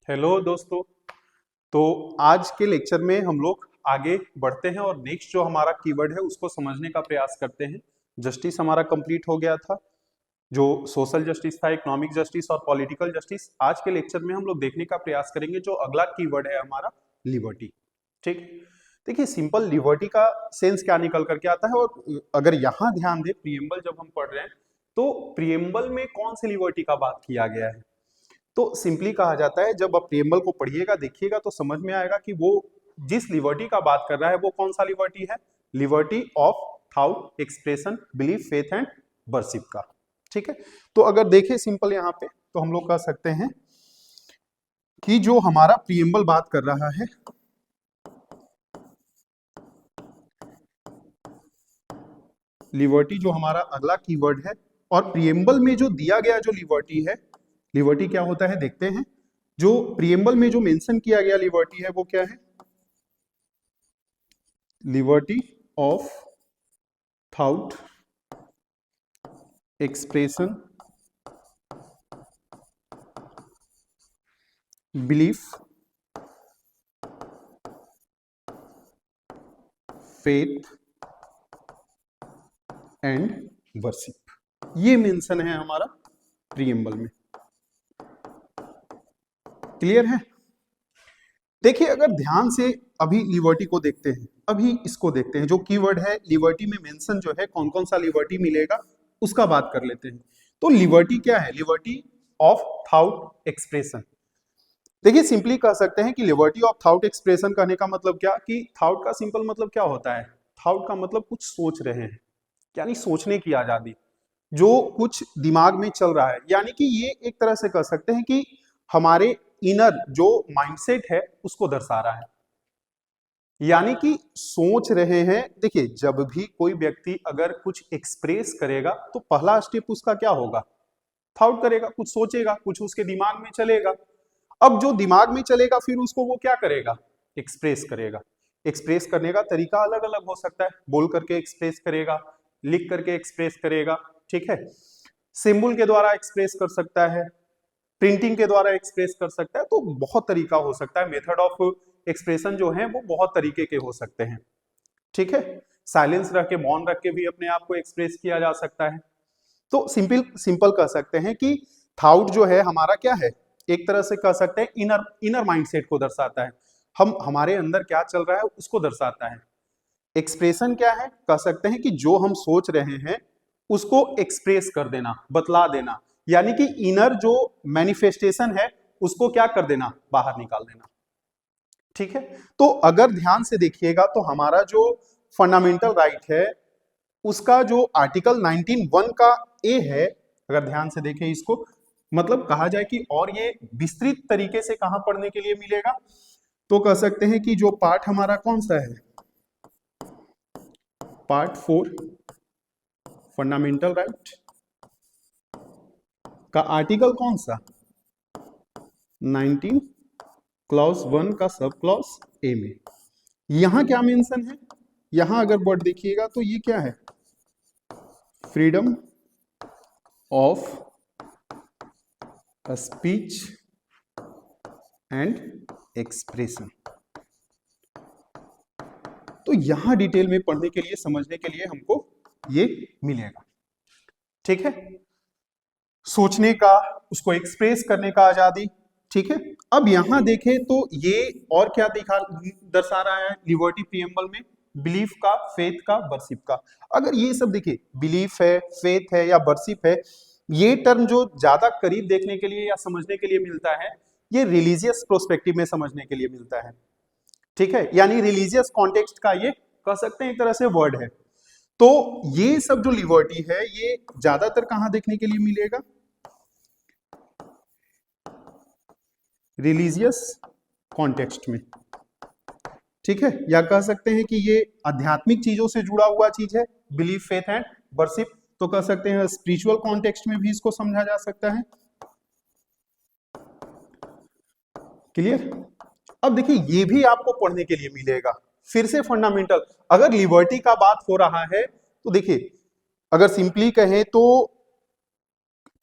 Hello दोस्तों। तो आज के लेक्चर में हम लोग आगे बढ़ते हैं और नेक्स्ट जो हमारा कीवर्ड है उसको समझने का प्रयास करते हैं। जस्टिस हमारा कंप्लीट हो गया था, जो सोशल जस्टिस था, इकोनॉमिक जस्टिस और पॉलिटिकल जस्टिस। आज के लेक्चर में हम लोग देखने का प्रयास करेंगे जो अगला कीवर्ड है हमारा, लिबर्टी। ठीक, देखिए सिंपल लिबर्टी का सेंस क्या निकल करके आता है। और अगर यहाँ ध्यान दे, प्रियम्बल जब हम पढ़ रहे हैं तो प्रियम्बल में कौन सी लिबर्टी का बात किया गया है। तो सिंपली कहा जाता है, जब आप प्रियम्बल को पढ़िएगा देखिएगा तो समझ में आएगा कि वो जिस लिबर्टी का बात कर रहा है वो कौन सा लिबर्टी है। Liberty of thought, expression, belief, faith and worship का। ठीक है, तो अगर देखें सिंपल यहाँ पे तो हम लोग कह सकते हैं कि जो हमारा प्रियम्बल बात कर रहा है, लिबर्टी जो हमारा अगला कीवर्ड है, और प्रियम्बल में जो दिया गया जो लिबर्टी है, लिबर्टी क्या होता है देखते हैं। जो प्रियम्बल में जो मेंशन किया गया लिबर्टी है वो क्या है, liberty of thought, expression, belief, faith and worship. ये मेंशन है हमारा प्रियम्बल में। क्लियर है? देखिए अगर ध्यान से अभी लिबर्टी को देखते हैं, अभी इसको देखते हैं, जो कीवर्ड है लिबर्टी में मेंशन जो है, कौन कौन सा लिबर्टी मिलेगा उसका बात कर लेते हैं। तो लिबर्टी क्या है? Liberty of thought expression. देखिए सिंपली कह सकते हैं कि लिबर्टी ऑफ थॉट एक्सप्रेशन कहने का मतलब क्या, कि थॉट का सिंपल मतलब क्या होता है। थॉट का मतलब कुछ सोच रहे हैं, यानी सोचने की आजादी, जो कुछ दिमाग में चल रहा है। यानी कि ये एक तरह से कह सकते हैं कि हमारे इनर जो माइंडसेट है उसको दर्शा रहा है, यानी कि सोच रहे हैं। देखिए जब भी कोई व्यक्ति अगर कुछ एक्सप्रेस करेगा तो पहला स्टेप उसका क्या होगा, थॉट करेगा, कुछ सोचेगा, कुछ उसके दिमाग में चलेगा। अब जो दिमाग में चलेगा फिर उसको वो क्या करेगा, एक्सप्रेस करेगा। एक्सप्रेस करने का तरीका अलग अलग हो सकता है, बोल करके एक्सप्रेस करेगा, लिख करके एक्सप्रेस करेगा, ठीक है, सिंबल के द्वारा एक्सप्रेस कर सकता है, प्रिंटिंग के द्वारा एक्सप्रेस कर सकता है। तो बहुत तरीका हो सकता है, मेथड ऑफ एक्सप्रेशन जो है वो बहुत तरीके के हो सकते हैं। ठीक है, साइलेंस रख के, मौन रख के भी अपने आप को एक्सप्रेस किया जा सकता है। तो सिंपल कह सकते हैं कि थॉट जो है हमारा क्या है, एक तरह से कह सकते हैं इनर माइंडसेट को दर्शाता है। हम हमारे अंदर क्या चल रहा है उसको दर्शाता है। एक्सप्रेशन क्या है, कह सकते हैं कि जो हम सोच रहे हैं उसको एक्सप्रेस कर देना, बतला देना, यानी कि इनर जो मैनिफेस्टेशन है उसको क्या कर देना, बाहर निकाल देना। ठीक है, तो अगर ध्यान से देखिएगा तो हमारा जो फंडामेंटल राइट है उसका जो आर्टिकल 19(1) का ए है, अगर ध्यान से देखें इसको, मतलब कहा जाए कि और ये विस्तृत तरीके से कहां पढ़ने के लिए मिलेगा, तो कह सकते हैं कि जो पार्ट हमारा कौन सा है, पार्ट 4 फंडामेंटल राइट का आर्टिकल कौन सा, 19 क्लॉज 1 का सब क्लॉज ए में यहां क्या मेंशन है। यहां अगर वर्ड देखिएगा तो ये क्या है, freedom of speech and expression. तो यहां डिटेल में पढ़ने के लिए, समझने के लिए हमको ये मिलेगा। ठीक है, सोचने का, उसको एक्सप्रेस करने का आजादी। ठीक है, अब यहां देखें तो ये और क्या दर्शा रहा है लिबर्टी प्रियम्बल में, बिलीफ का, फेथ का, वर्शिप का। अगर ये सब देखिए, बिलीफ है, फेथ है या वर्शिप है, ये टर्म जो ज्यादा करीब देखने के लिए या समझने के लिए मिलता है, ये रिलीजियस प्रोस्पेक्टिव में समझने के लिए मिलता है। ठीक है, यानी रिलीजियस कॉन्टेक्स्ट का ये कह सकते हैं एक तरह से वर्ड है। तो ये सब जो लिबर्टी है ये ज्यादातर कहां देखने के लिए मिलेगा, रिलीजियस कॉन्टेक्स्ट में। ठीक है, या कह सकते हैं कि ये आध्यात्मिक चीजों से जुड़ा हुआ चीज है, बिलीफ, फेथ एंड वर्शिप। तो कह सकते हैं स्पिरिचुअल कॉन्टेक्स्ट में भी इसको समझा जा सकता है। क्लियर? अब देखिए ये भी आपको पढ़ने के लिए मिलेगा, फिर से फंडामेंटल। अगर लिबर्टी का बात हो रहा है तो देखिए, अगर सिंपली कहें तो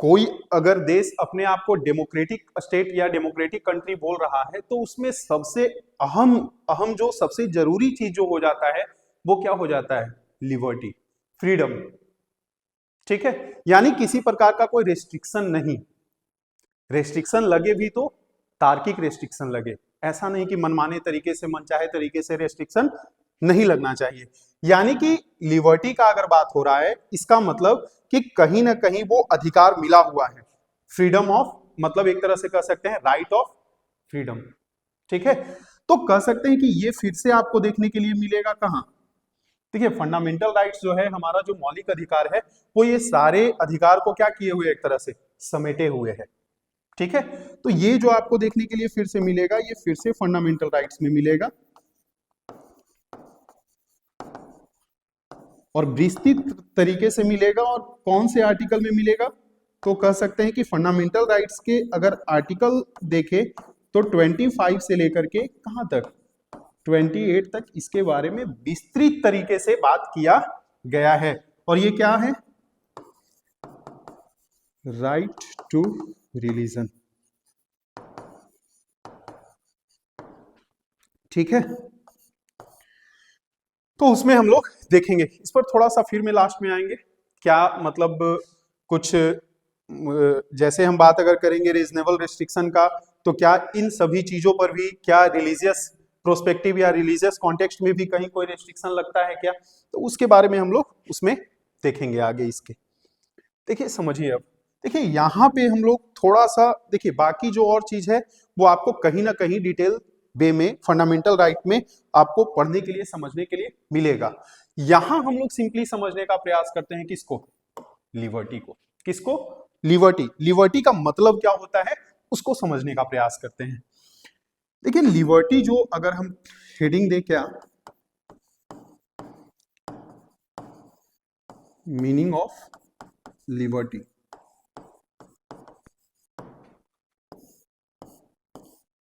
कोई अगर देश अपने आप को डेमोक्रेटिक स्टेट या डेमोक्रेटिक कंट्री बोल रहा है तो उसमें सबसे अहम अहम जो सबसे जरूरी चीज जो हो जाता है वो क्या हो जाता है? Liberty, freedom. ठीक है, यानी किसी प्रकार का कोई रेस्ट्रिक्शन नहीं। रेस्ट्रिक्शन लगे भी तो तार्किक रेस्ट्रिक्शन लगे, ऐसा नहीं कि मनमाने तरीके से मनचाहे तरीके से रेस्ट्रिक्शन नहीं लगना चाहिए। यानी कि लिबर्टी का अगर बात हो रहा है इसका मतलब कि कहीं ना कहीं वो अधिकार मिला हुआ है, फ्रीडम ऑफ, मतलब एक तरह से कह सकते हैं राइट ऑफ फ्रीडम। ठीक है, तो कह सकते हैं कि ये फिर से आपको देखने के लिए मिलेगा कहां? देखिए फंडामेंटल राइट्स जो है हमारा जो मौलिक अधिकार है वो ये सारे अधिकार को क्या किए हुए एक तरह से समेटे हुए है। ठीक है, तो ये जो आपको देखने के लिए फिर से मिलेगा ये फिर से फंडामेंटल राइट्स में मिलेगा और विस्तृत तरीके से मिलेगा। और कौन से आर्टिकल में मिलेगा? तो कह सकते हैं कि फंडामेंटल राइट्स के अगर आर्टिकल देखें तो 25 से लेकर के कहां तक 28 तक इसके बारे में विस्तृत तरीके से बात किया गया है। और ये क्या है? Right to religion. ठीक है, तो उसमें हम लोग देखेंगे, इस पर थोड़ा सा फिर में लास्ट में आएंगे। क्या मतलब कुछ जैसे हम बात अगर करेंगे रीजनेबल रिस्ट्रिक्शन का, तो क्या इन सभी चीजों पर भी क्या रिलीजियस प्रोस्पेक्टिव या रिलीजियस कॉन्टेक्स्ट में भी कहीं कोई रिस्ट्रिक्शन लगता है क्या? तो उसके बारे में हम लोग उसमें देखेंगे आगे इसके। देखिए समझिए, अब देखिए यहाँ पे हम लोग थोड़ा सा देखिए, बाकी जो और चीज है वो आपको कहीं ना कहीं डिटेल वे में फंडामेंटल राइट में आपको पढ़ने के लिए समझने के लिए मिलेगा। यहां हम लोग सिंपली समझने का प्रयास करते हैं किसको? लिबर्टी को। किसको? लिबर्टी। लिबर्टी का मतलब क्या होता है उसको समझने का प्रयास करते हैं। देखिए लिबर्टी जो अगर हम हेडिंग दे क्या, मीनिंग ऑफ लिबर्टी।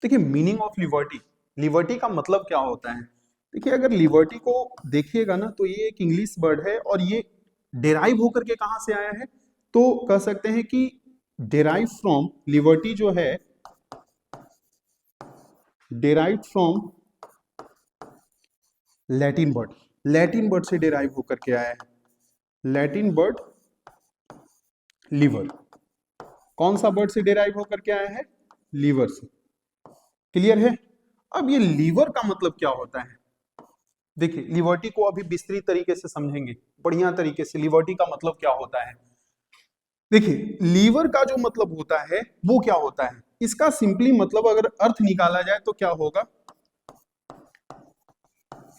देखिए मीनिंग ऑफ लिबर्टी, लिबर्टी का मतलब क्या होता है? देखिए अगर लिबर्टी को देखिएगा ना तो ये एक इंग्लिश वर्ड है और ये डेराइव होकर के कहां से आया है? तो कह सकते हैं कि डेराइव फ्रॉम, लिबर्टी जो है derive from Latin word, Latin word से डेराइव होकर के आया है। लैटिन वर्ड लीवर, कौन सा वर्ड से डेराइव होकर के आया है? लीवर से। क्लियर है? अब ये लीवर का मतलब क्या होता है? देखिए लिबर्टी को अभी विस्तृत तरीके से समझेंगे बढ़िया तरीके से, लिबर्टी का मतलब क्या होता है। देखिए लीवर का जो मतलब होता है वो क्या होता है, इसका सिंपली मतलब अगर अर्थ निकाला जाए तो क्या होगा?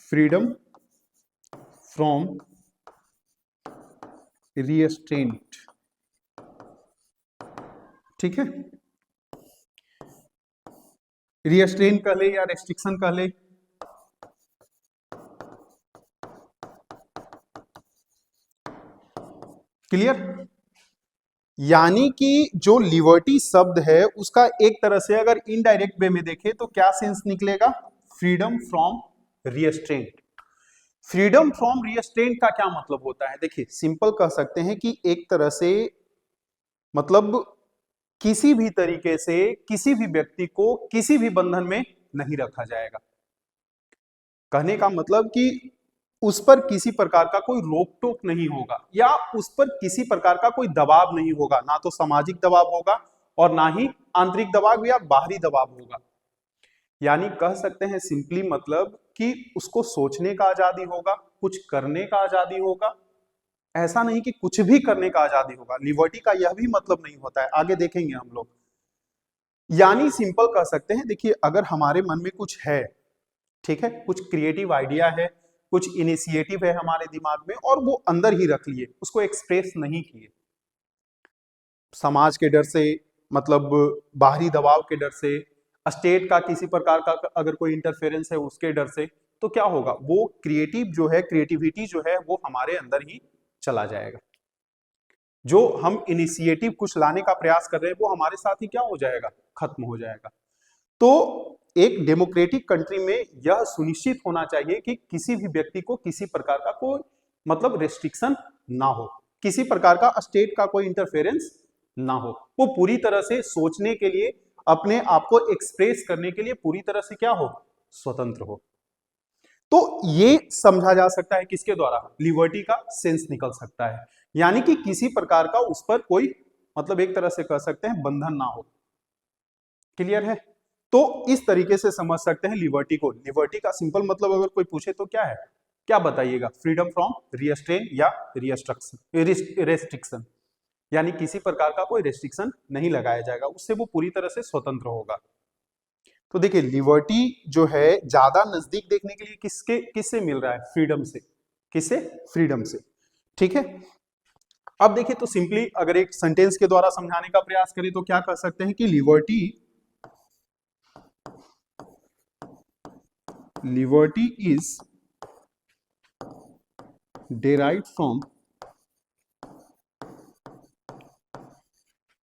Freedom from restraint. ठीक है, रिस्ट्रेंट कह ले या रेस्ट्रिक्शन कह ले, क्लियर? यानी कि जो लिबर्टी शब्द है उसका एक तरह से अगर इनडायरेक्ट वे में देखें तो क्या सेंस निकलेगा? Freedom from restraint. Freedom from restraint का क्या मतलब होता है? देखिए सिंपल कह सकते हैं कि एक तरह से मतलब किसी भी तरीके से किसी भी व्यक्ति को किसी भी बंधन में नहीं रखा जाएगा। कहने का मतलब कि उस पर किसी प्रकार का कोई रोक टोक नहीं होगा या उस पर किसी प्रकार का कोई दबाव नहीं होगा, ना तो सामाजिक दबाव होगा और ना ही आंतरिक दबाव या बाहरी दबाव होगा। यानी कह सकते हैं सिंपली मतलब कि उसको सोचने का आजादी होगा, कुछ करने का आजादी होगा, ऐसा नहीं कि कुछ भी करने का आजादी होगा। लिबर्टी का यह भी मतलब नहीं होता है, आगे देखेंगे हम लोग। यानी सिंपल कह सकते हैं, देखिए अगर हमारे मन में कुछ है, ठीक है, कुछ क्रिएटिव आइडिया है, कुछ इनिशिएटिव है हमारे दिमाग में और वो अंदर ही रख लिए, उसको एक्सप्रेस नहीं किए, समाज के डर से, मतलब बाहरी दबाव के डर से, स्टेट का किसी प्रकार का अगर कोई इंटरफेरेंस है उसके डर से, तो क्या होगा? वो क्रिएटिव जो है, क्रिएटिविटी जो है वो हमारे अंदर ही चला जाएगा। जो हम इनिशिएटिव कुछ लाने का प्रयास कर रहे हैं वो हमारे साथ ही क्या हो जाएगा? खत्म हो जाएगा। तो एक डेमोक्रेटिक कंट्री में यह सुनिश्चित होना चाहिए कि किसी भी व्यक्ति को किसी प्रकार का कोई मतलब रेस्ट्रिक्शन ना हो, किसी प्रकार का स्टेट का कोई इंटरफेरेंस ना हो, वो पूरी तरह से सोचने के लिए, अपने आप को एक्सप्रेस करने के लिए पूरी तरह से क्या हो, स्वतंत्र हो। तो ये समझा जा सकता है किसके द्वारा, लिबर्टी का सेंस निकल सकता है, यानी कि किसी प्रकार का उस पर कोई मतलब एक तरह से कह सकते हैं बंधन ना हो। क्लियर है? तो इस तरीके से समझ सकते हैं लिबर्टी को। लिबर्टी का सिंपल मतलब अगर कोई पूछे तो क्या है, क्या बताइएगा, फ्रीडम फ्रॉम रिस्ट्रेन या रेस्ट्रिक्शन, यानी किसी प्रकार का कोई रेस्ट्रिक्शन नहीं लगाया जाएगा, उससे वो पूरी तरह से स्वतंत्र होगा। तो देखिए लिबर्टी जो है ज्यादा नजदीक देखने के लिए किससे मिल रहा है, फ्रीडम से। किससे, फ्रीडम से। ठीक है, अब देखिए तो सिंपली अगर एक सेंटेंस के द्वारा समझाने का प्रयास करें तो क्या कह सकते हैं कि liberty is derived from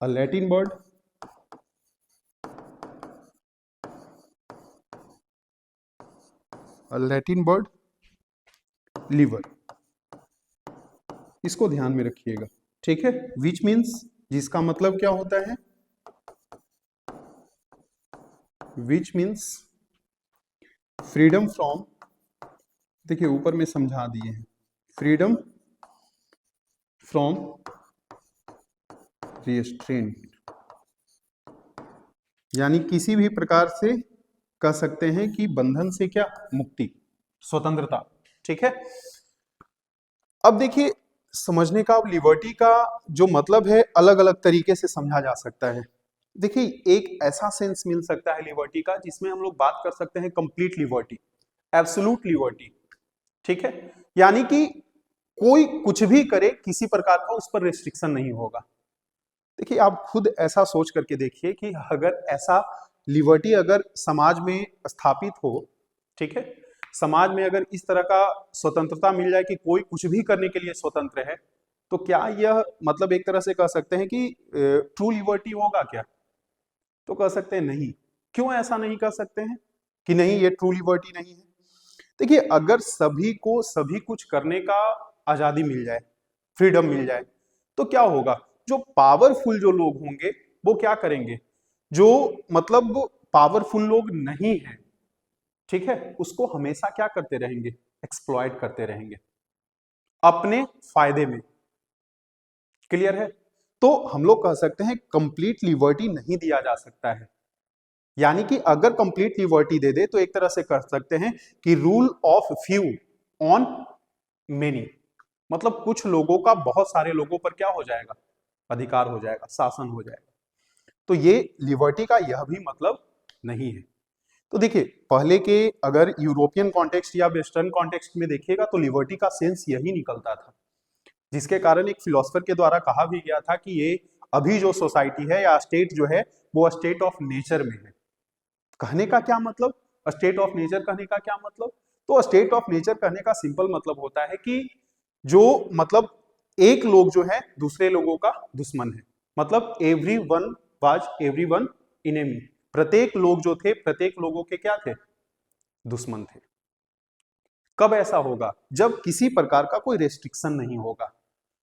a Latin word liver। इसको ध्यान में रखिएगा, ठीक है। विच मीन्स, जिसका मतलब क्या होता है, विच मीन्स फ्रीडम फ्रॉम, देखिए ऊपर में समझा दिए हैं, फ्रीडम फ्रॉम रिस्ट्रेंट, यानी किसी भी प्रकार से कह सकते हैं कि बंधन से क्या, मुक्ति, स्वतंत्रता। ठीक है, अब देखिए समझने का, अब लिबर्टी का जो मतलब है अलग अलग तरीके से समझा जा सकता है। देखिए एक ऐसा सेंस मिल सकता है लिबर्टी का जिसमें हम लोग बात कर सकते हैं कंप्लीट लिबर्टी, एब्सोल्यूट लिबर्टी। ठीक है, यानी कि कोई कुछ भी करे, किसी प्रकार का उस पर रेस्ट्रिक्शन नहीं होगा। देखिए आप खुद ऐसा सोच करके देखिए कि अगर ऐसा लिबर्टी अगर समाज में स्थापित हो, ठीक है, समाज में अगर इस तरह का स्वतंत्रता मिल जाए कि कोई कुछ भी करने के लिए स्वतंत्र है, तो क्या यह मतलब एक तरह से कह सकते हैं कि ट्रू लिबर्टी होगा क्या? तो कह सकते हैं नहीं। क्यों ऐसा नहीं कह सकते हैं कि नहीं ये ट्रू लिबर्टी नहीं है? देखिए अगर सभी को सभी कुछ करने का आजादी मिल जाए, फ्रीडम मिल जाए, तो क्या होगा, जो पावरफुल जो लोग होंगे वो क्या करेंगे, जो मतलब पावरफुल लोग नहीं है, ठीक है, उसको हमेशा क्या करते रहेंगे, एक्सप्लॉइट करते रहेंगे अपने फायदे में। क्लियर है? तो हम लोग कह सकते हैं कंप्लीट लिबर्टी नहीं दिया जा सकता है, यानी कि अगर कंप्लीट लिबर्टी दे दे तो एक तरह से कर सकते हैं कि rule of few on many, मतलब कुछ लोगों का बहुत सारे लोगों पर क्या हो जाएगा, अधिकार हो जाएगा, शासन हो जाएगा। तो ये लिबर्टी का यह भी मतलब नहीं है। तो देखिए पहले के अगर यूरोपियन कॉन्टेक्स्ट या वेस्टर्न कॉन्टेक्स्ट में देखिएगा तो लिबर्टी का सेंस यही निकलता था, जिसके कारण एक फिलोसफर के द्वारा कहा भी गया था कि ये अभी जो सोसाइटी है या स्टेट जो है वो स्टेट ऑफ नेचर में है। कहने का क्या मतलब, स्टेट ऑफ नेचर कहने का क्या मतलब, तो स्टेट ऑफ नेचर कहने का सिंपल मतलब होता है कि जो मतलब एक लोग जो है दूसरे लोगों का दुश्मन है, मतलब every one was every one enemy, प्रत्येक लोग जो थे प्रत्येक लोगों के क्या थे, दुश्मन थे। कब ऐसा होगा, जब किसी प्रकार का कोई रेस्ट्रिक्शन नहीं होगा।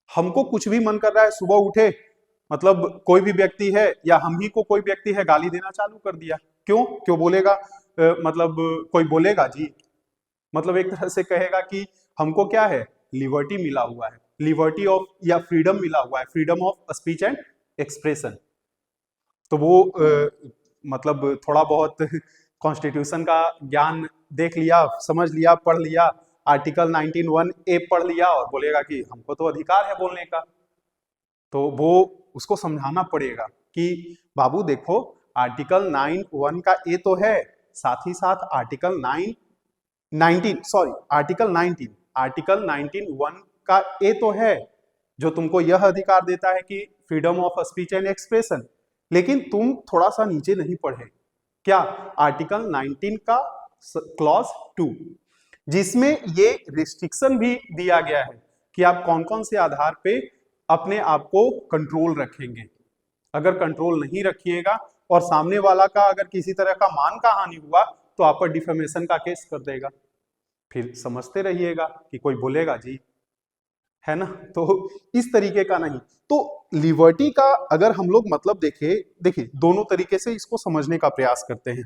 हमको कुछ भी मन कर रहा है, सुबह उठे, मतलब कोई भी व्यक्ति है या हम ही को कोई व्यक्ति है गाली देना चालू कर दिया, क्यों क्यों बोलेगा, मतलब कोई बोलेगा जी, मतलब एक तरह से कहेगा कि हमको क्या है, लिबर्टी मिला हुआ है, लिबर्टी ऑफ या फ्रीडम मिला हुआ है, freedom of speech and expression. तो वो मतलब थोड़ा बहुत कॉन्स्टिट्यूशन का ज्ञान देख लिया, समझ लिया, पढ़ लिया, आर्टिकल 19(1)(a पढ़ लिया और बोलेगा कि हमको तो अधिकार है बोलने का। तो वो उसको समझाना पड़ेगा कि बाबू देखो आर्टिकल 9(1) का ए तो है, साथ ही साथ आर्टिकल 19(1) का ए तो है, जो तुमको यह अधिकार देता है कि freedom of speech and expression, लेकिन तुम थोड़ा सा नीचे नहीं पढ़े, क्या, आर्टिकल 19 का क्लॉज 2, जिसमें ये रिस्ट्रिक्शन भी दिया गया है कि आप कौन कौन से आधार पे अपने आप को कंट्रोल रखेंगे। अगर कंट्रोल नहीं रखिएगा और सामने वाला का अगर किसी तरह का मान का हानि हुआ तो आप पर डिफेमेशन का केस कर देगा। फिर समझते रहिएगा कि कोई बोलेगा जी है ना। तो इस तरीके का नहीं। तो लिबर्टी का अगर हम लोग मतलब देखिए दोनों तरीके से इसको समझने का प्रयास करते हैं।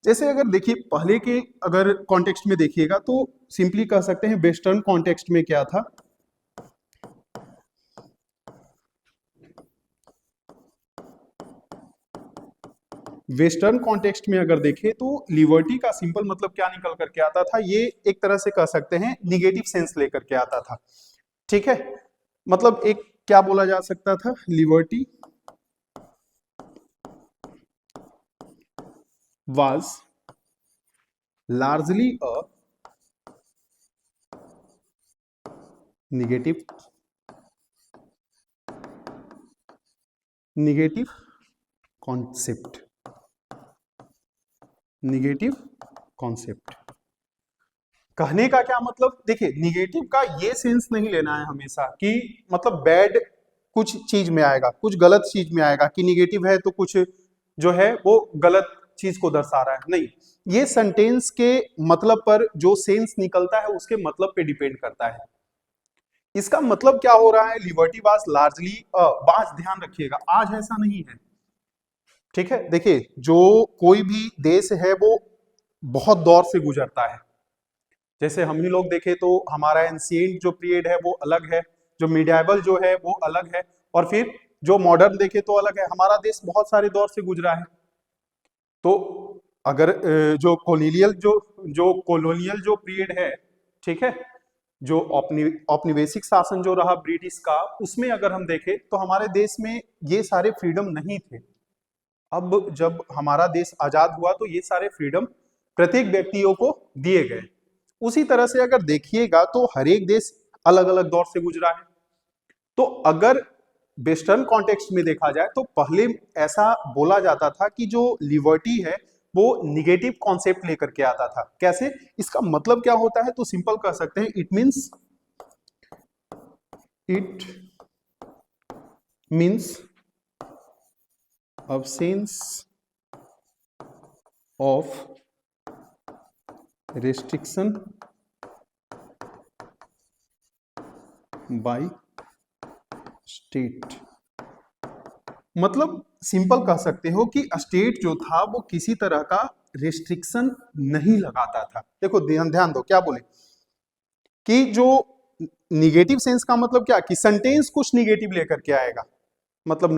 जैसे अगर देखिए पहले के अगर कॉन्टेक्स्ट में देखिएगा तो सिंपली कह सकते हैं वेस्टर्न कॉन्टेक्स्ट में क्या था, वेस्टर्न कॉन्टेक्स्ट में अगर देखें तो लिबर्टी का सिंपल मतलब क्या निकल करके आता था, ये एक तरह से कह सकते हैं निगेटिव सेंस लेकर के आता था। ठीक है, मतलब एक क्या बोला जा सकता था, liberty was largely a negative concept, negative concept. कहने का क्या मतलब, देखिए निगेटिव का ये सेंस नहीं लेना है हमेशा कि मतलब बैड कुछ चीज में आएगा, कुछ गलत चीज में आएगा कि निगेटिव है तो कुछ जो है वो गलत चीज को दर्शा रहा है, नहीं। ये सेंटेंस के मतलब पर जो सेंस निकलता है उसके मतलब पे डिपेंड करता है। इसका मतलब क्या हो रहा है, लिबर्टी वाज लार्जली बात ध्यान रखिएगा, आज ऐसा नहीं है। ठीक है, देखिए जो कोई भी देश है वो बहुत दौर से गुजरता है। जैसे हम ही लोग देखें तो हमारा एंशिएंट जो पीरियड है वो अलग है, जो मिडिएवल जो है वो अलग है, और फिर जो मॉडर्न देखे तो अलग है। हमारा देश बहुत सारे दौर से गुजरा है। तो अगर जो कॉलोनियल जो पीरियड है, ठीक है, जो औपनिवेशिक शासन जो रहा ब्रिटिश का, उसमें अगर हम देखें तो हमारे देश में ये सारे फ्रीडम नहीं थे। अब जब हमारा देश आजाद हुआ तो ये सारे फ्रीडम प्रत्येक व्यक्तियों को दिए गए। उसी तरह से अगर देखिएगा तो हर एक देश अलग अलग दौर से गुजरा है। तो अगर वेस्टर्न कॉन्टेक्स्ट में देखा जाए तो पहले ऐसा बोला जाता था कि जो लिबर्टी है वो निगेटिव कॉन्सेप्ट लेकर के आता था। कैसे, इसका मतलब क्या होता है, तो सिंपल कह सकते हैं it means absence of restriction by state। मतलब सिंपल कह सकते हो कि स्टेट जो था वो किसी तरह का रेस्ट्रिक्शन नहीं लगाता था। देखो ध्यान दो क्या बोले कि जो निगेटिव सेंस का मतलब क्या, कि सेंटेंस कुछ निगेटिव लेकर के आएगा, मतलब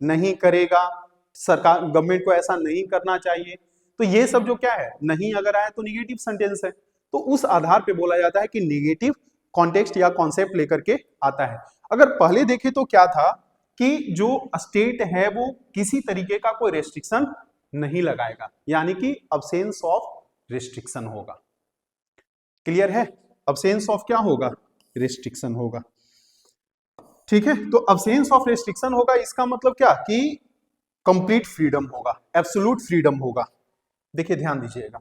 नहीं करेगा, सरकार गवर्नमेंट को ऐसा नहीं करना चाहिए। तो ये सब जो क्या है, नहीं अगर आए तो निगेटिव सेंटेंस है। तो उस आधार पे बोला जाता है कि निगेटिव कॉन्टेक्स्ट या कॉन्सेप्ट लेकर के आता है। अगर पहले देखें तो क्या था कि जो स्टेट है वो किसी तरीके का कोई रेस्ट्रिक्शन नहीं लगाएगा, यानी कि अब्सेंस ऑफ रेस्ट्रिक्शन होगा। क्लियर है, अब्सेंस ऑफ क्या होगा, रेस्ट्रिक्शन होगा। ठीक है, तो अब्सेंस ऑफ रेस्ट्रिक्शन होगा, इसका मतलब क्या कि कंप्लीट फ्रीडम होगा, एब्सोल्यूट फ्रीडम होगा। देखिए ध्यान दीजिएगा,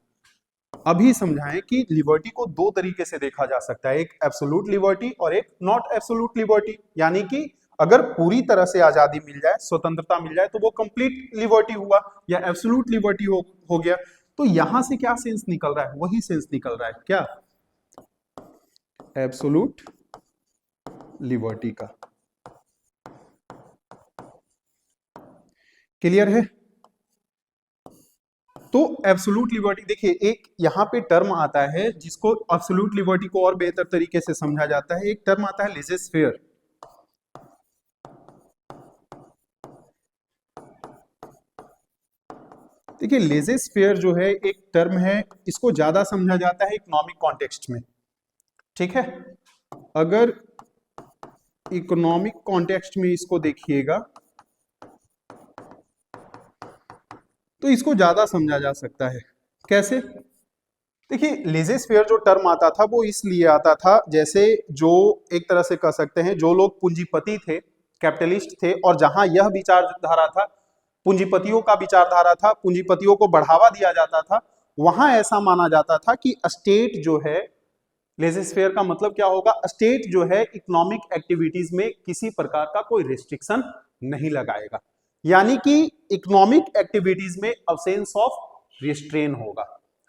अभी समझाएं कि लिबर्टी को दो तरीके से देखा जा सकता है, एक एब्सोल्यूट लिबर्टी और एक नॉट एब्सोल्यूट लिबर्टी। यानी कि अगर पूरी तरह से आजादी मिल जाए, स्वतंत्रता मिल जाए, तो वो कंप्लीट लिबर्टी हुआ या एब्सोल्यूट लिबर्टी हो गया। तो यहां से क्या सेंस निकल रहा है, वही सेंस निकल रहा है, क्या, एब्सोल्यूट लिबर्टी का। क्लियर है। तो एब्सोल्यूट लिबर्टी, देखिए एक यहां पे टर्म आता है जिसको एब्सोल्यूट लिबर्टी को और बेहतर तरीके से समझा जाता है, एक टर्म आता है लेज़र-फेयर। देखिए लेज़र-फेयर जो है एक टर्म है, इसको ज्यादा समझा जाता है इकोनॉमिक कॉन्टेक्स्ट में। ठीक है, अगर इकोनॉमिक कॉन्टेक्स्ट में इसको देखिएगा तो इसको ज्यादा समझा जा सकता है। कैसे, देखिए लेज़र-फेयर जो टर्म आता था वो इसलिए आता था, जैसे जो एक तरह से कह सकते हैं जो लोग पूंजीपति थे, कैपिटलिस्ट थे, और जहां यह विचारधारा था, पूंजीपतियों का विचारधारा था, पूंजीपतियों को बढ़ावा दिया जाता था, वहां ऐसा माना जाता था कि स्टेट जो है, लेज़र-फेयर का मतलब क्या होगा, स्टेट जो है इकोनॉमिक एक्टिविटीज में किसी प्रकार का कोई रिस्ट्रिक्शन नहीं लगाएगा। यानी कि इकोनॉमिक एक्टिविटीज में अब्सेंस ऑफ रिस्ट्रेन होगा,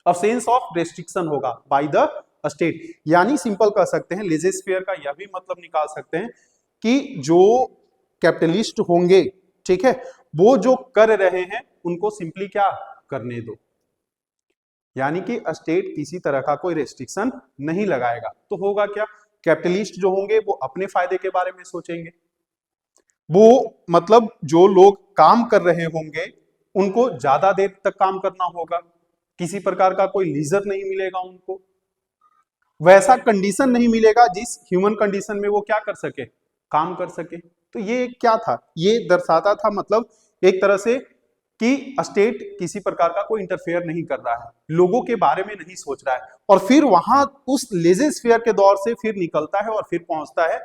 अब्सेंस ऑफ रेस्ट्रिक्शन होगा बाय द स्टेट, यानी सिंपल कह सकते हैं लेजिस्फेयर का यह भी मतलब निकाल सकते हैं कि जो कैपिटलिस्ट होंगे, ठीक है, वो जो कर रहे हैं उनको सिंपली क्या करने दो, यानी कि स्टेट किसी तरह का कोई रेस्ट्रिक्शन नहीं लगाएगा। तो होगा क्या, कैपिटलिस्ट जो होंगे वो अपने फायदे के बारे में सोचेंगे, वो मतलब जो लोग काम कर रहे होंगे उनको ज्यादा देर तक काम करना होगा, किसी प्रकार का कोई लीजर नहीं मिलेगा उनको, वैसा कंडीशन नहीं मिलेगा जिस ह्यूमन कंडीशन में वो क्या कर सके, काम कर सके। तो ये क्या था, ये दर्शाता था मतलब एक तरह से कि स्टेट किसी प्रकार का कोई इंटरफेयर नहीं कर रहा है, लोगों के बारे में नहीं सोच रहा है, और फिर वहां उस लेजिस्फेयर के दौर से फिर निकलता है और फिर पहुंचता है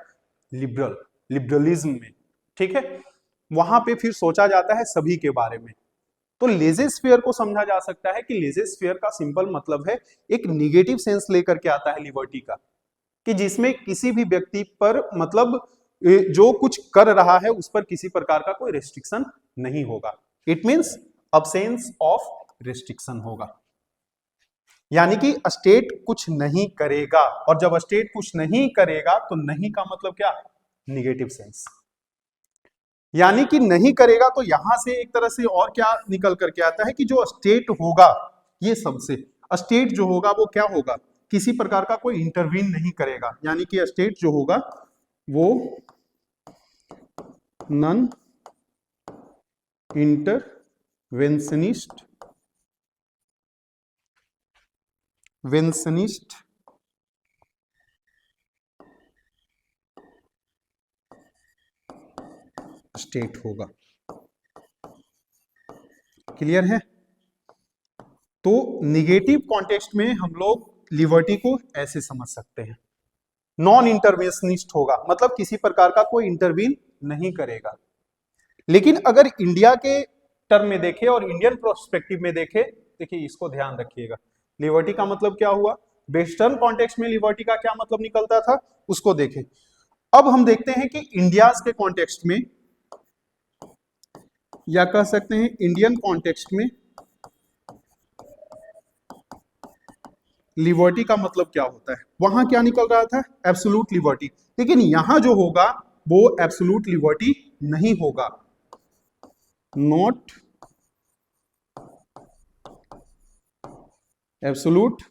लिबरलिज्म में, ठीक है, वहां पे फिर सोचा जाता है सभी के बारे में। तो लेजिस्फेयर को समझा जा सकता है कि लेजिस्फेयर का सिंपल मतलब है एक निगेटिव सेंस लेकर के आता है लिबर्टी का, कि जिसमें किसी भी व्यक्ति पर मतलब जो कुछ कर रहा है उस पर किसी प्रकार का कोई रेस्ट्रिक्शन नहीं होगा। It means absence of restriction होगा, यानी कि स्टेट कुछ नहीं करेगा, और जब स्टेट कुछ नहीं करेगा तो नहीं का मतलब क्या, निगेटिव सेंस, यानी कि नहीं करेगा। तो यहां से एक तरह से और क्या निकल करके आता है कि जो स्टेट होगा, ये सबसे स्टेट जो होगा वो क्या होगा, किसी प्रकार का कोई इंटरवीन नहीं करेगा, यानी कि स्टेट जो होगा वो नॉन इंटरवेंशनिस्ट स्टेट होगा। क्लियर है? तो निगेटिव कॉन्टेक्स्ट में हम लोग लिबर्टी को ऐसे समझ सकते हैं, नॉन इंटरवेंशनिस्ट होगा, मतलब किसी प्रकार का कोई इंटरवीन नहीं करेगा। लेकिन अगर इंडिया के टर्म में देखें और इंडियन प्रोस्पेक्टिव में देखें, देखिए इसको ध्यान रखिएगा, लिबर्टी का मतलब क्या हुआ, वेस्टर्न कॉन्टेक्स्ट में लिबर्टी का क्या मतलब निकलता था उसको देखें। अब हम देखते हैं कि इंडिया के कॉन्टेक्स्ट में, या कह सकते हैं इंडियन कॉन्टेक्स्ट में लिबर्टी का मतलब क्या होता है। वहां क्या निकल रहा था, एब्सोल्यूट लिबर्टी, लेकिन यहां जो होगा वो एब्सोल्यूट लिबर्टी नहीं होगा, not absolute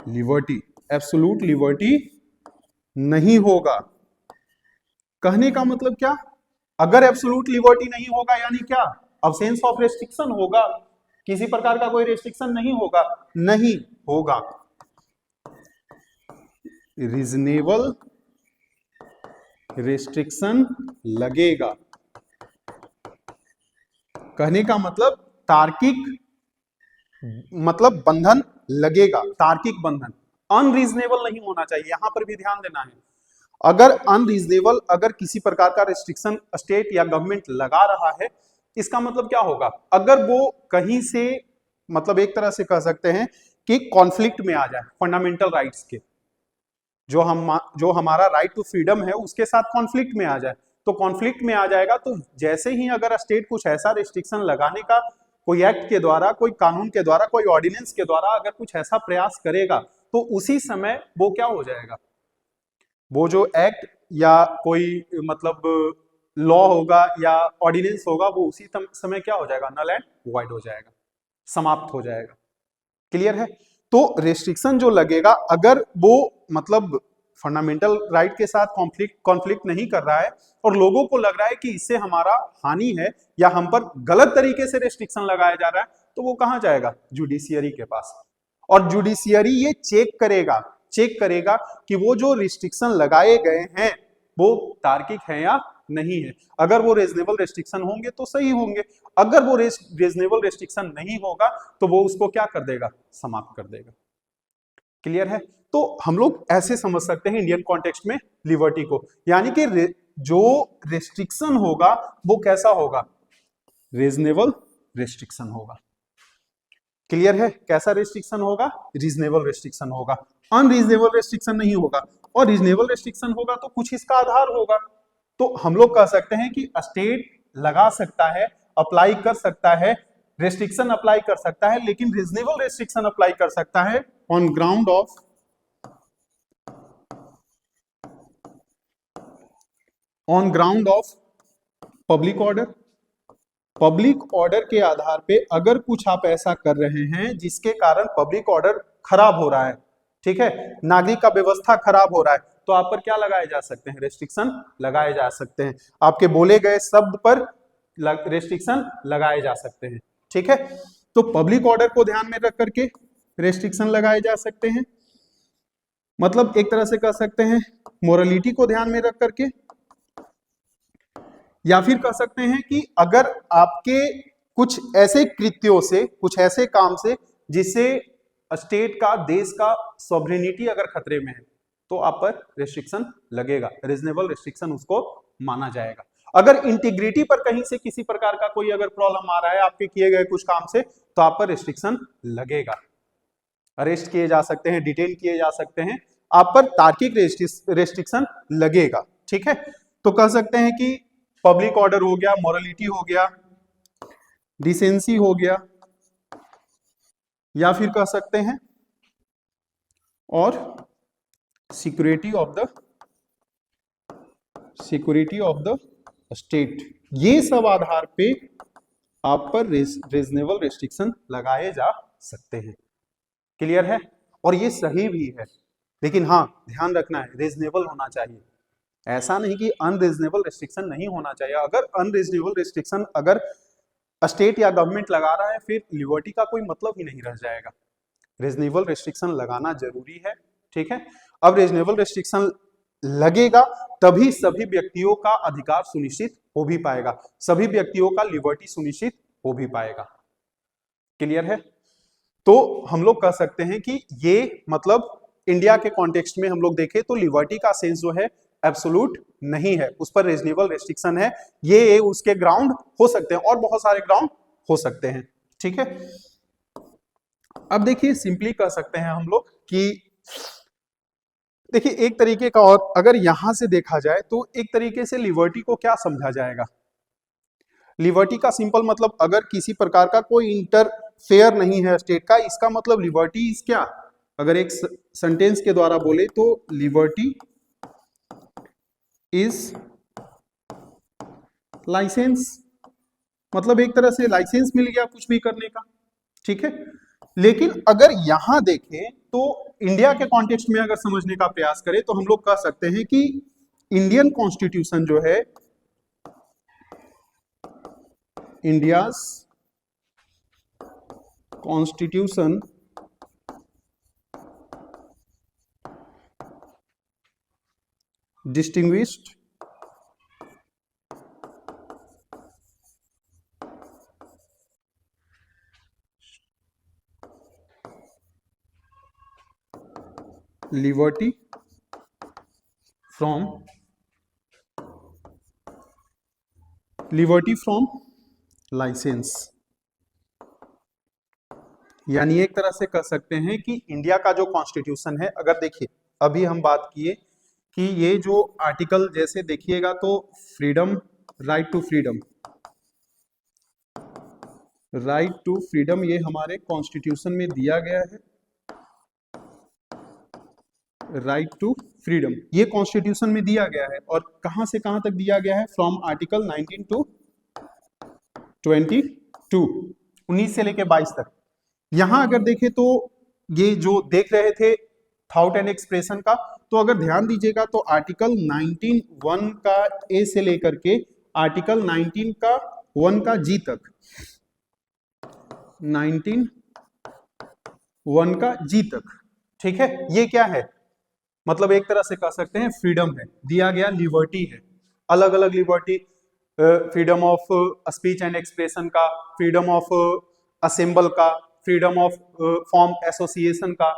liberty, absolute liberty नहीं होगा। कहने का मतलब क्या, अगर एब्सोल्यूट लिबर्टी नहीं होगा यानी क्या, अब्सेंस ऑफ रेस्ट्रिक्शन होगा, किसी प्रकार का कोई रेस्ट्रिक्शन नहीं होगा, नहीं होगा, रीजनेबल रेस्ट्रिक्शन लगेगा। कहने का मतलब तार्किक मतलब बंधन लगेगा, तार्किक बंधन, अनरीजनेबल नहीं होना चाहिए, यहां पर भी ध्यान देना है। अगर अनरीजनेबल, अगर किसी प्रकार का रेस्ट्रिक्शन स्टेट या गवर्नमेंट लगा रहा है, इसका मतलब क्या होगा, अगर वो कहीं से मतलब एक तरह से कह सकते हैं कि कॉन्फ्लिक्ट में आ जाए फंडामेंटल राइट्स के, जो हमारा राइट टू फ्रीडम है उसके साथ कॉन्फ्लिक्ट में आ जाए, तो कॉन्फ्लिक्ट में आ जाएगा, तो जैसे ही अगर स्टेट कुछ ऐसा रेस्ट्रिक्शन लगाने का कोई एक्ट के द्वारा, कोई कानून के द्वारा, कोई ऑर्डिनेंस के द्वारा अगर कुछ ऐसा प्रयास करेगा, तो उसी समय वो क्या हो जाएगा, वो जो एक्ट या कोई मतलब लॉ होगा या ऑर्डिनेंस होगा, वो उसी समय क्या हो जाएगा, नल एंड वॉइड हो जाएगा, समाप्त हो जाएगा। क्लियर है? तो रेस्ट्रिक्शन जो लगेगा, अगर वो मतलब फंडामेंटल राइट के साथ कॉन्फ्लिक्ट नहीं कर रहा है और लोगों को लग रहा है कि इससे हमारा हानि है या हम पर गलत तरीके से रेस्ट्रिक्शन लगाया जा रहा है, तो वो कहां जाएगा, जुडिशियरी के पास, और जुडिशियरी ये चेक करेगा कि वो जो रिस्ट्रिक्शन लगाए गए हैं वो तार्किक है या नहीं है। अगर वो रीजनेबल रेस्ट्रिक्शन होंगे तो सही होंगे, अगर वो रीजनेबल रेस्ट्रिक्शन नहीं होगा तो वो उसको क्या कर देगा, समाप्त कर देगा। क्लियर है? तो हम लोग ऐसे समझ सकते हैं इंडियन कॉन्टेक्स्ट में लिबर्टी को, यानी कि जो रेस्ट्रिक्शन होगा वो कैसा होगा, रीजनेबल रेस्ट्रिक्शन होगा। क्लियर है? कैसा रेस्ट्रिक्शन होगा, रीजनेबल रेस्ट्रिक्शन होगा, अनरीजनेबल रेस्ट्रिक्शन नहीं होगा, और रीजनेबल रेस्ट्रिक्शन होगा तो कुछ इसका आधार होगा। तो हम लोग कह सकते हैं कि स्टेट लगा सकता है, अप्लाई कर सकता है रेस्ट्रिक्शन अप्लाई कर सकता है, लेकिन रीजनेबल रेस्ट्रिक्शन अप्लाई कर सकता है on ground of public order. Public order के आधार पे अगर कुछ आप ऐसा कर रहे हैं जिसके कारण पब्लिक ऑर्डर खराब हो रहा है, ठीक है, नागरिक का व्यवस्था खराब हो रहा है, तो आप पर क्या लगाए जा सकते हैं, रेस्ट्रिक्शन लगाए जा सकते हैं। आपके बोले गए शब्द पर रेस्ट्रिक्शन लगाए जा सकते हैं, ठीक है। तो पब्लिक ऑर्डर को ध्यान में रख करके रेस्ट्रिक्शन लगाए जा सकते हैं, मतलब एक तरह से कह सकते हैं मोरालिटी को ध्यान में रख करके, या फिर कह सकते हैं कि अगर आपके कुछ ऐसे कृत्यों से, कुछ ऐसे काम से जिससे स्टेट का, देश का सॉवरेनिटी अगर खतरे में है, तो आप पर रेस्ट्रिक्शन लगेगा, रीजनेबल रेस्ट्रिक्शन उसको माना जाएगा। अगर इंटीग्रिटी पर कहीं से किसी प्रकार का कोई अगर प्रॉब्लम आ रहा है आपके किए गए कुछ काम से, तो आप पर रेस्ट्रिक्शन लगेगा, अरेस्ट किए जा सकते हैं, डिटेन किए जा सकते हैं, आप पर तार्किक रेस्ट्रिक्शन लगेगा, ठीक है। तो कह सकते हैं कि पब्लिक ऑर्डर हो गया, मोरालिटी हो गया, डिसेंसी हो गया, या फिर कह सकते हैं और सिक्योरिटी ऑफ द स्टेट। ये सब आधार पे आप पर रीजनेबल रेस्ट्रिक्शन लगाए जा सकते हैं। क्लियर है? और ये सही भी है, लेकिन हाँ ध्यान रखना है रीजनेबल होना चाहिए, ऐसा नहीं कि अनरीजनेबल रेस्ट्रिक्शन नहीं होना चाहिए। अगर अनरीजनेबल रेस्ट्रिक्शन अगर स्टेट या गवर्नमेंट लगा रहा है, फिर लिबर्टी का कोई मतलब ही नहीं रह जाएगा। रीजनेबल रेस्ट्रिक्शन लगाना जरूरी है, ठीक है। अब रीजनेबल रेस्ट्रिक्शन लगेगा तभी सभी व्यक्तियों का अधिकार सुनिश्चित हो भी पाएगा, सभी व्यक्तियों का लिबर्टी सुनिश्चित हो भी पाएगा। क्लियर है? तो हम लोग कह सकते हैं कि ये मतलब इंडिया के कॉन्टेक्स्ट में हम लोग देखें तो लिबर्टी का सेंस जो है एब्सोल्यूट नहीं है, उस पर रीजनेबल रेस्ट्रिक्शन है। ये उसके ग्राउंड हो सकते हैं और बहुत सारे ग्राउंड हो सकते हैं, ठीक है। अब देखिए सिंपली कह सकते हैं हम लोग कि देखिए एक तरीके का, और अगर यहां से देखा जाए तो एक तरीके से लिबर्टी को क्या समझा जाएगा। लिबर्टी का सिंपल मतलब अगर किसी प्रकार का कोई इंटरफेयर नहीं है स्टेट का, इसका मतलब लिबर्टी इज क्या, अगर एक सेंटेंस के द्वारा बोले तो लिबर्टी इज लाइसेंस, मतलब एक तरह से लाइसेंस मिल गया कुछ भी करने का, ठीक है। लेकिन अगर यहां देखें तो इंडिया के कॉन्टेक्स्ट में अगर समझने का प्रयास करें तो हम लोग कह सकते हैं कि इंडियन कॉन्स्टिट्यूशन जो है, India's constitution distinguished liberty from licence, यानी एक तरह से कह सकते हैं कि इंडिया का जो कॉन्स्टिट्यूशन है, अगर देखिए अभी हम बात किए कि ये जो आर्टिकल जैसे देखिएगा तो फ्रीडम, राइट टू फ्रीडम, ये हमारे कॉन्स्टिट्यूशन में दिया गया है, राइट टू फ्रीडम ये कॉन्स्टिट्यूशन में दिया गया है। और कहां से कहां तक दिया गया है, फ्रॉम आर्टिकल 19 to 22, 19 से लेके 22 तक। यहां अगर देखें तो ये जो देख रहे थे थॉट एंड एक्सप्रेशन का, तो अगर ध्यान दीजिएगा तो आर्टिकल 19(1) का ए से लेकर के आर्टिकल 19(1) का जी तक, 19(1) का जी तक, ठीक है। ये क्या है, मतलब एक तरह से कह सकते हैं फ्रीडम है, दिया गया लिबर्टी है, अलग अलग liberty, freedom of speech and expression का, फ्रीडम ऑफ असेंबल का, फ्रीडम ऑफ फॉर्म एसोसिएशन का,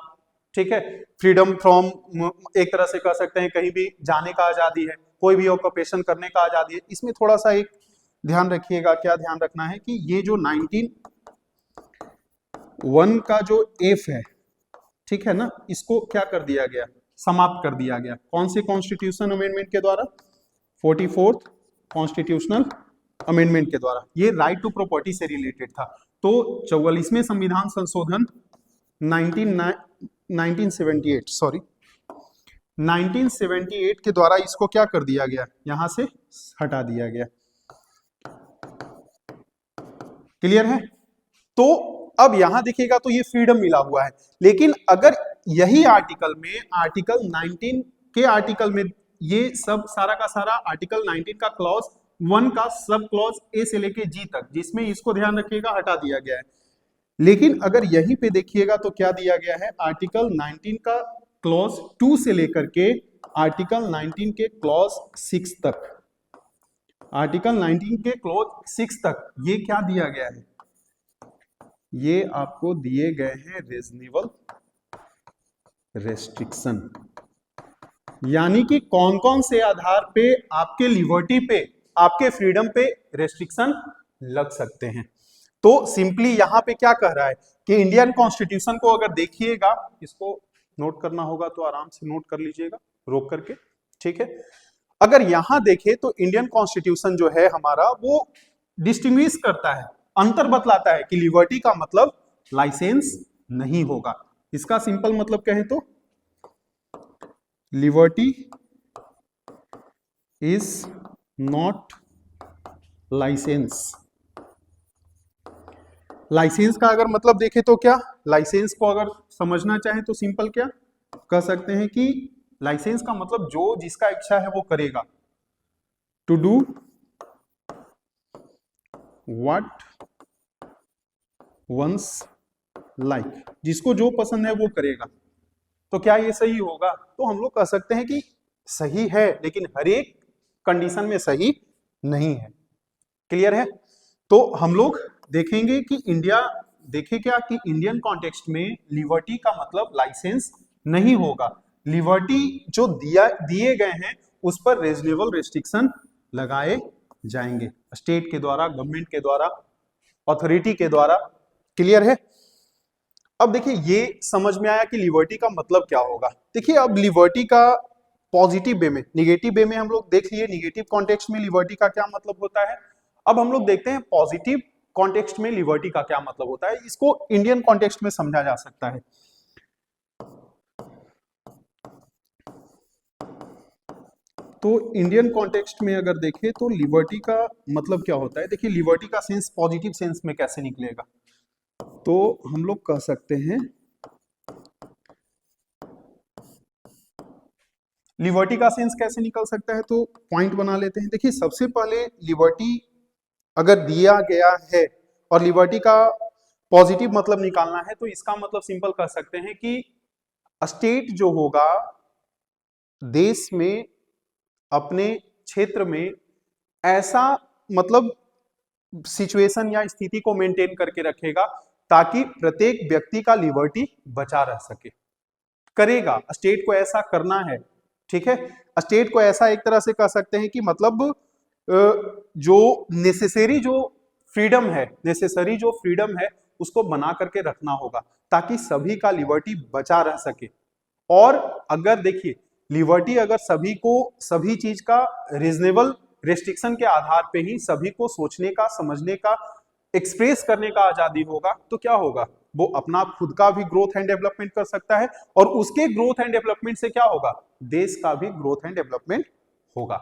ठीक है, फ्रीडम फ्रॉम, एक तरह से कह सकते हैं कहीं भी जाने का आजादी है, कोई भी ऑक्यूपेशन करने का आजादी है। इसमें थोड़ा सा एक ध्यान रखिएगा, क्या ध्यान रखना है कि ये जो 19(1) का जो एफ है, ठीक है ना, इसको क्या कर दिया गया, समाप्त कर दिया गया। कौन से कॉन्स्टिट्यूशन अमेंडमेंट के द्वारा, 44th कॉन्स्टिट्यूशनल अमेंडमेंट के द्वारा, ये राइट टू प्रॉपर्टी से रिलेटेड था। तो 44वें संविधान संशोधन 1978 के द्वारा इसको क्या कर दिया गया, यहां से हटा दिया गया। क्लियर है? तो अब यहां देखिएगा तो ये फ्रीडम मिला हुआ है, लेकिन अगर यही आर्टिकल में आर्टिकल 19 के आर्टिकल में ये सब सारा का सारा आर्टिकल 19 का क्लॉज 1 का सब क्लॉज ए से लेके जी तक, जिसमें इसको ध्यान रखिएगा हटा दिया गया है, लेकिन अगर यहीं पे देखिएगा तो क्या दिया गया है, आर्टिकल 19 का क्लॉज 2 से लेकर के आर्टिकल 19 के क्लॉज 6 तक, आर्टिकल 19 के क्लॉज 6 तक ये क्या दिया गया है, ये आपको दिए गए हैं रीजनेबल रेस्ट्रिक्शन, यानी कि कौन कौन से आधार पे आपके लिबर्टी पे, आपके फ्रीडम पे रेस्ट्रिक्शन लग सकते हैं। तो सिंपली यहां पे क्या कह रहा है कि इंडियन कॉन्स्टिट्यूशन को अगर देखिएगा, इसको नोट करना होगा तो आराम से नोट कर लीजिएगा रोक करके, ठीक है। अगर यहां देखें तो इंडियन कॉन्स्टिट्यूशन जो है हमारा वो डिस्टिंग्विश करता है, अंतर बतलाता है कि लिबर्टी का मतलब लाइसेंस नहीं होगा। इसका सिंपल मतलब कहें तो liberty is not licence. Licence का अगर मतलब देखें तो क्या, लाइसेंस को अगर समझना चाहें तो सिंपल क्या कह सकते हैं कि लाइसेंस का मतलब जो जिसका इच्छा है वो करेगा, to do what one's like, जिसको जो पसंद है वो करेगा। तो क्या ये सही होगा? तो हम लोग कह सकते हैं कि सही है, लेकिन हर एक कंडीशन में सही नहीं है। क्लियर है? तो हम लोग देखेंगे कि क्या कि इंडियन कॉन्टेक्स्ट में लिबर्टी का मतलब लाइसेंस नहीं होगा। लिबर्टी जो दिए गए हैं उस पर रीजनेबल रेस्ट्रिक्शन लगाए जाएंगे, स्टेट के द्वारा, गवर्नमेंट के द्वारा, अथॉरिटी के द्वारा। क्लियर है? अब देखिए ये समझ में आया कि लिबर्टी का मतलब क्या होगा। देखिए अब लिबर्टी का पॉजिटिव वे में, निगेटिव वे में हम लोग देख लिए, निगेटिव कॉन्टेक्स्ट में लिबर्टी का क्या मतलब होता है। अब हम लोग देखते हैं पॉजिटिव कॉन्टेक्स्ट में लिबर्टी का क्या मतलब होता है। इसको इंडियन कॉन्टेक्स्ट में समझा जा सकता है। तो इंडियन कॉन्टेक्स्ट में अगर देखें तो लिबर्टी का मतलब क्या होता है। देखिए लिबर्टी का सेंस पॉजिटिव सेंस में कैसे निकलेगा, तो हम लोग कह सकते हैं लिबर्टी का सेंस कैसे निकल सकता है, तो पॉइंट बना लेते हैं। देखिए सबसे पहले लिबर्टी अगर दिया गया है और लिबर्टी का पॉजिटिव मतलब निकालना है, तो इसका मतलब सिंपल कह सकते हैं कि स्टेट जो होगा देश में, अपने क्षेत्र में ऐसा मतलब सिचुएशन या स्थिति को मेंटेन करके रखेगा ताकि प्रत्येक व्यक्ति का लिबर्टी बचा रह सके। करेगा, स्टेट को ऐसा करना है, ठीक है। स्टेट को ऐसा एक तरह से कह सकते हैं कि मतलब जो नेसेसरी जो फ्रीडम है उसको बना करके रखना होगा ताकि सभी का लिबर्टी बचा रह सके। और अगर देखिए लिबर्टी अगर सभी को सभी चीज का रीजनेबल रेस्ट्रिक्शन के आधार पे ही सभी को सोचने का, समझने का, एक्सप्रेस करने का आजादी होगा, तो क्या होगा, वो अपना खुद का भी ग्रोथ एंड डेवलपमेंट कर सकता है और उसके ग्रोथ एंड डेवलपमेंट से क्या होगा, देश का भी ग्रोथ एंड डेवलपमेंट होगा।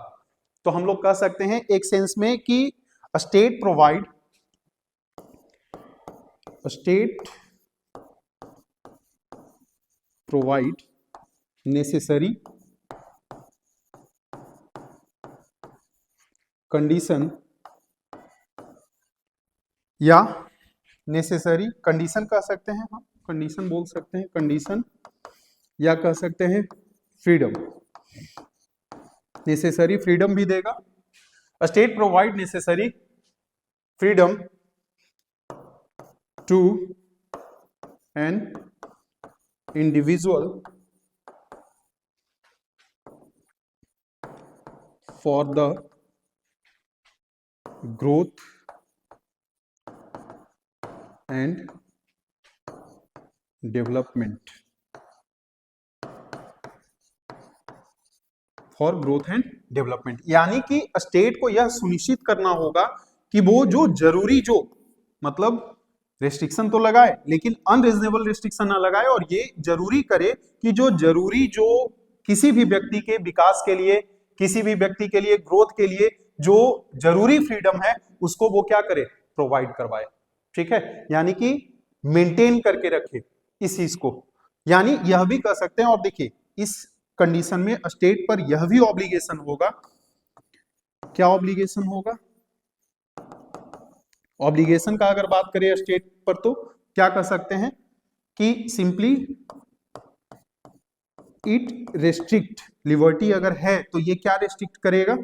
तो हम लोग कह सकते हैं एक सेंस में कि स्टेट प्रोवाइड नेसेसरी कंडीशन, या नेसेसरी कंडीशन कह सकते हैं, हम कंडीशन बोल सकते हैं, कंडीशन, या कह सकते हैं फ्रीडम। नेसेसरी फ्रीडम भी देगा। State provide necessary freedom to an individual for the growth and development, for growth and development, यानी कि स्टेट को यह सुनिश्चित करना होगा कि वो जो जरूरी जो मतलब रेस्ट्रिक्शन तो लगाए लेकिन अनरीजनेबल रेस्ट्रिक्शन ना लगाए, और ये जरूरी करे कि जो जरूरी जो किसी भी व्यक्ति के विकास के लिए, किसी भी व्यक्ति के लिए ग्रोथ के लिए जो जरूरी फ्रीडम है उसको वो क्या करे, प्रोवाइड करवाए। ठीक है, यानी कि मेंटेन करके रखे इस चीज को, यानी यह भी कर सकते हैं। और देखिए इस कंडीशन में स्टेट पर यह भी ऑब्लिगेशन होगा, क्या ऑब्लिगेशन होगा, ऑब्लिगेशन का अगर बात करें स्टेट पर तो क्या कर सकते हैं कि सिंपली इट रेस्ट्रिक्ट, लिबर्टी अगर है तो ये क्या रेस्ट्रिक्ट करेगा,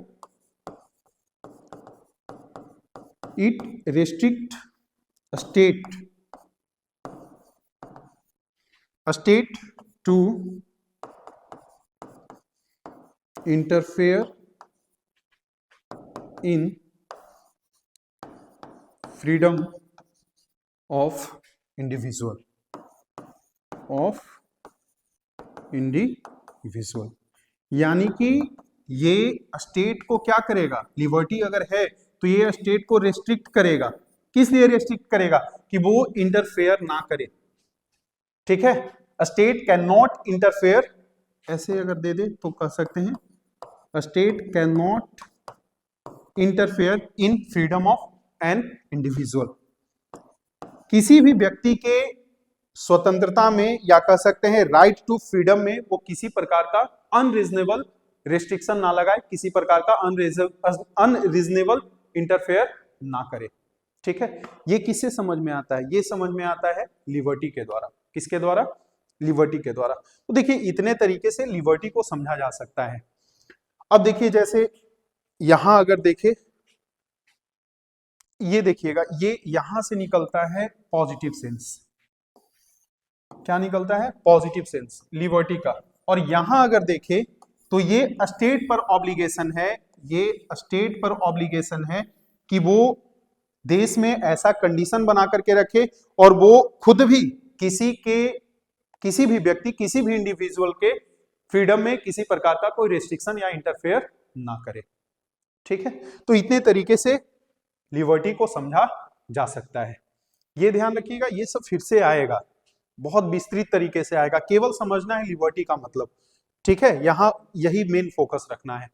it restrict state to interfere in freedom of individual, यानी कि ये स्टेट को क्या करेगा, लिबर्टी अगर है तो ये स्टेट को रेस्ट्रिक्ट करेगा। किस लिए रेस्ट्रिक्ट करेगा, कि वो इंटरफेयर ना करे। ठीक है, स्टेट कैन नॉट इंटरफेयर, ऐसे अगर दे दे तो कह सकते हैं state can not interfere in freedom of an individual, किसी भी व्यक्ति के स्वतंत्रता में या कह सकते हैं राइट टू फ्रीडम में वो किसी प्रकार का अनरीजनेबल रेस्ट्रिक्शन ना लगाए, किसी प्रकार का अनरीजनेबल इंटरफेयर ना करे। ठीक है, ये किससे समझ में आता है, ये समझ में आता है लिबर्टी के द्वारा। किसके द्वारा, लिबर्टी के द्वारा। तो देखिए इतने तरीके से लिबर्टी को समझा जा सकता है। अब देखिए जैसे यहां अगर देखे, ये देखिएगा ये यहां से निकलता है पॉजिटिव सेंस, क्या निकलता है, पॉजिटिव सेंस लिबर्टी का। और यहां अगर देखे तो ये स्टेट पर ऑब्लिगेशन है, ये स्टेट पर ऑब्लिगेशन है कि वो देश में ऐसा कंडीशन बना करके रखे और वो खुद भी किसी भी व्यक्ति, किसी भी इंडिविजुअल के फ्रीडम में किसी प्रकार का कोई रेस्ट्रिक्शन या इंटरफेयर ना करे। ठीक है, तो इतने तरीके से लिबर्टी को समझा जा सकता है। ये ध्यान रखिएगा, ये सब फिर से आएगा, बहुत विस्तृत तरीके से आएगा, केवल समझना है लिबर्टी का मतलब। ठीक है, यहां यही मेन फोकस रखना है।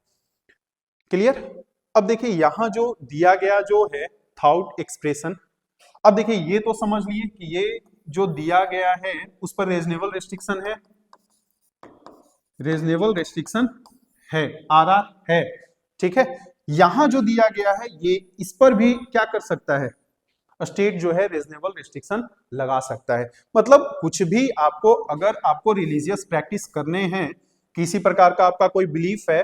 क्लियर। अब देखिए यहां जो दिया गया जो है थॉट एक्सप्रेशन, अब देखिए ये तो समझ लिए कि ये जो दिया गया है उस पर रीजनेबल रेस्ट्रिक्शन है, रीजनेबल रेस्ट्रिक्शन है, आ रहा है। ठीक है, यहां जो दिया गया है ये इस पर भी क्या कर सकता है, स्टेट जो है रीजनेबल रेस्ट्रिक्शन लगा सकता है। मतलब कुछ भी आपको, अगर आपको रिलीजियस प्रैक्टिस करने हैं, किसी प्रकार का आपका कोई बिलीफ है,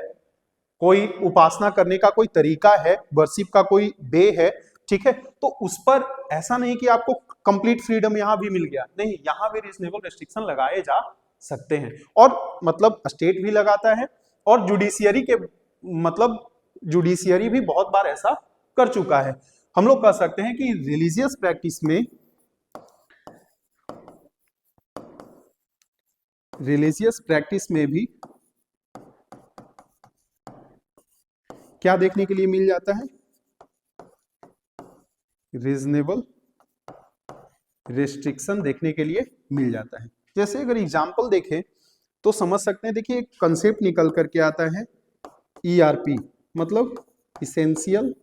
कोई उपासना करने का कोई तरीका है, वर्शिप का कोई वे है, ठीक है, तो उस पर ऐसा नहीं कि आपको कंप्लीट फ्रीडम यहां भी मिल गया, नहीं, यहां भी रीजनेबल रेस्ट्रिक्शन लगाए जा सकते हैं। और मतलब स्टेट भी लगाता है और जुडिशियरी के, मतलब जुडिशियरी भी बहुत बार ऐसा कर चुका है। हम लोग कह सकते हैं कि रिलीजियस प्रैक्टिस में, रिलीजियस प्रैक्टिस में भी क्या देखने के लिए मिल जाता है, रीजनेबल रेस्ट्रिक्शन देखने के लिए मिल जाता है। जैसे अगर एग्जांपल देखें तो समझ सकते हैं, देखिए एक कंसेप्ट निकल करके आता है ERP, मतलब essential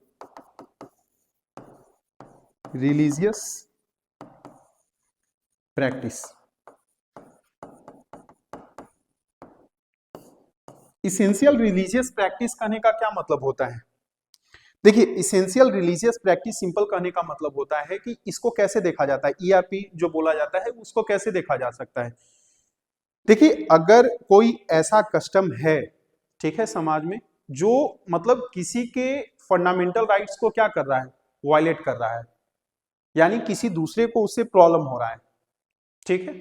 religious practice. Essential religious practice कहने का क्या मतलब होता है, देखिए इसेंशियल रिलीजियस प्रैक्टिस सिंपल कहने का मतलब होता है कि इसको कैसे देखा जाता है, ERP जो बोला जाता है उसको कैसे देखा जा सकता है। देखिए अगर कोई ऐसा कस्टम है, ठीक है, समाज में जो मतलब किसी के फंडामेंटल राइट्स को क्या कर रहा है, वायलेट कर रहा है, यानी किसी दूसरे को उससे प्रॉब्लम हो रहा है, ठीक है,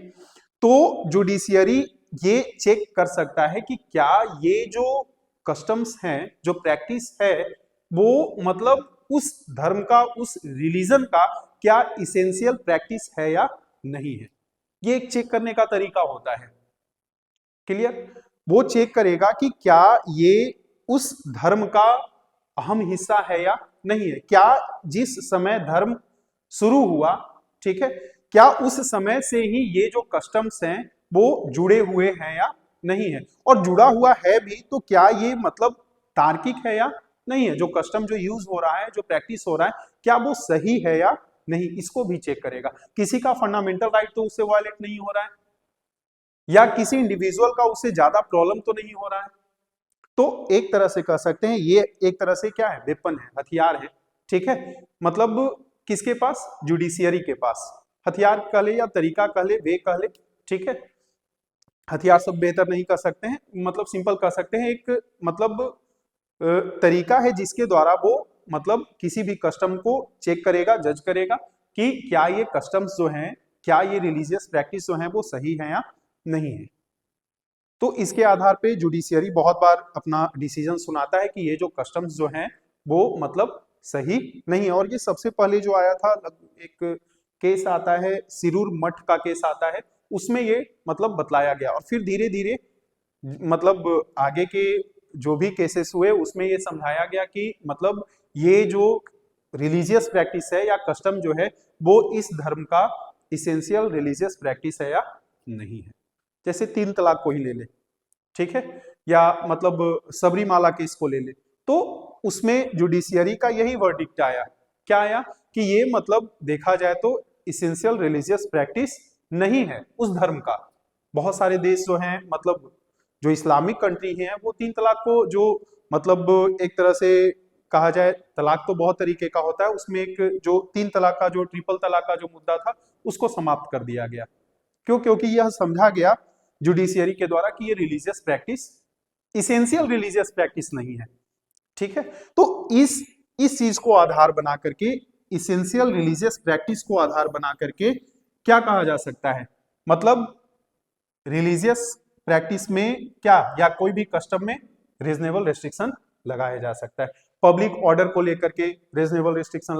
तो जुडिशियरी ये चेक कर सकता है कि क्या ये जो कस्टम्स हैं, जो प्रैक्टिस है, वो मतलब उस धर्म का, उस रिलीजन का क्या इसेंशियल प्रैक्टिस है या नहीं है। ये एक चेक करने का तरीका होता है। क्लियर, वो चेक करेगा कि क्या ये उस धर्म का अहम हिस्सा है या नहीं है। क्या जिस समय धर्म शुरू हुआ, ठीक है, क्या उस समय से ही ये जो कस्टम्स हैं वो जुड़े हुए हैं या नहीं है, और जुड़ा हुआ है भी तो क्या ये मतलब तार्किक है या नहीं है, जो कस्टम जो यूज हो रहा है, जो प्रैक्टिस हो रहा है, क्या वो सही है या नहीं, इसको भी चेक करेगा। किसी का फंडामेंटल राइट तो उससे वायलेट नहीं हो रहा है, या किसी इंडिविजुअल का उससे ज्यादा प्रॉब्लम तो नहीं हो रहा है। तो एक तरह से कह सकते हैं ये एक तरह से क्या है, वेपन है, हथियार है, ठीक है। मतलब किसके पास, जुडिशियरी के पास हथियार कह ले या तरीका कह ले, वे कह ले, ठीक है। हथियार सब बेहतर नहीं कर सकते हैं, मतलब सिंपल कह सकते हैं, एक मतलब तरीका है जिसके द्वारा वो मतलब किसी भी कस्टम को चेक करेगा, जज करेगा कि क्या ये कस्टम्स जो हैं, क्या ये रिलीजियस प्रैक्टिस जो है वो सही है या नहीं है। तो इसके आधार पे जुडिशियरी बहुत बार अपना डिसीजन सुनाता है कि ये जो कस्टम्स जो हैं वो मतलब सही नहीं है। और ये सबसे पहले जो आया था, एक केस आता है, सिरूर मठ का केस आता है, उसमें ये मतलब बतलाया गया, और फिर धीरे धीरे मतलब आगे के जो भी केसेस हुए उसमें ये समझाया गया कि मतलब ये जो रिलीजियस प्रैक्टिस है या कस्टम जो है वो इस धर्म का इसेंशियल रिलीजियस प्रैक्टिस है या नहीं है। जैसे 3 तलाक को ही ले ले, ठीक है, या मतलब सबरीमाला केस को ले ले, तो उसमें जुडिशियरी का यही वर्डिक्ट आया, क्या आया कि ये मतलब देखा जाए तो इसेंशियल रिलीजियस प्रैक्टिस नहीं है उस धर्म का। बहुत सारे देश जो हैं, मतलब जो इस्लामिक कंट्री हैं, वो 3 तलाक को जो मतलब एक तरह से कहा जाए, तलाक तो बहुत तरीके का होता है, उसमें एक जो 3 तलाक का, जो ट्रिपल तलाक का जो मुद्दा था, उसको समाप्त कर दिया गया। क्यों? क्योंकि यह समझा गया जुडिशियरी के द्वारा कि ये religious practice essential religious practice नहीं है, ठीक है। तो इस चीज को आधार बना करके, इसेंशियल रिलीजियस प्रैक्टिस को आधार बना करके क्या कहा जा सकता है, मतलब रिलीजियस प्रैक्टिस में क्या या कोई भी कस्टम में रीजनेबल रेस्ट्रिक्शन लगाया जा सकता है। पब्लिक ऑर्डर को लेकर के रीजनेबल रेस्ट्रिक्शन